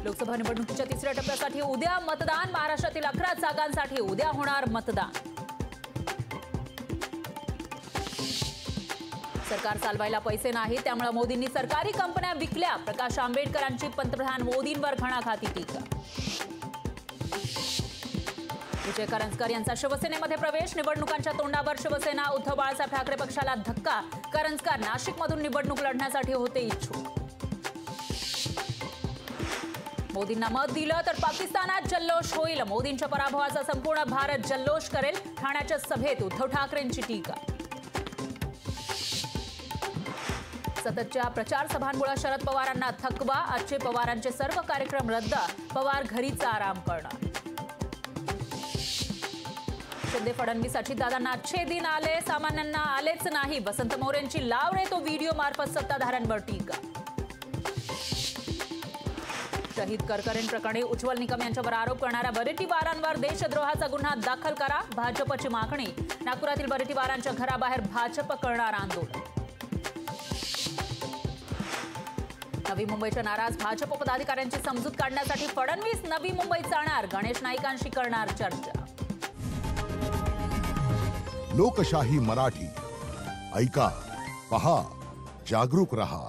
लोकसभा निवडणुकीच्या तिसऱ्या टप्प्यासाठी उद्या मतदान। महाराष्ट्रातील 11 जागांसाठी उद्या होणार मतदान। सरकार चालवायला पैसे नाही, त्यामुळे मोदींनी सरकारी कंपन्या विकल्या। प्रकाश आंबेडकरांची पंतप्रधान मोदींवर घणाघाती टीका। विजय करंजकर यांचा शिवसेनेमध्ये प्रवेश। निवडणुकांच्या तोंडावर शिवसेना। उद्धव बाळासाहेब ठाकरे पक्षाला धक्का। करंजकर नाशिकमधून निवडणूक लढण्यासाठी होते इच्छुक। मोदींना मत दिलं तर पाकिस्तानात जल्लोष होईल। मोदींच्या पराभवाचा संपूर्ण भारत जल्लोष करेल। ठाण्याच्या सभेत उद्धव ठाकरेंची टीका। सततच्या प्रचार सभांमुळे शरद पवारांना थकवा। आजचे पवारांचे सर्व कार्यक्रम रद्द। पवार घरीच आराम करणार। शिंदे फडणवीस अजितदादांना अच्छे दिन आले, सामान्यांना आलेच नाही। वसंत मोरेंची लावणे तो व्हिडिओ मार्फत सत्ताधाऱ्यांवर टीका। शहीद करकरें प्रकरणी उज्ज्वल निकम यांच्यावर आरोप करणाऱ्या वडेट्टीवारांवर देशद्रोहाचा गुन्हा दाखल करा। भाजपची मागणी। नागपुरातील वडेट्टीवारांच्या घराबाहेर भाजप करणार आंदोलन। नवी मुंबईच्या नाराज भाजप पदाधिकाऱ्यांची समजूत काढण्यासाठी फडणवीस नवी मुंबईत जाणार। गणेश नाईकांशी करणार चर्चा। लोकशाही मराठी ऐका, पहा, जागरूक रहा।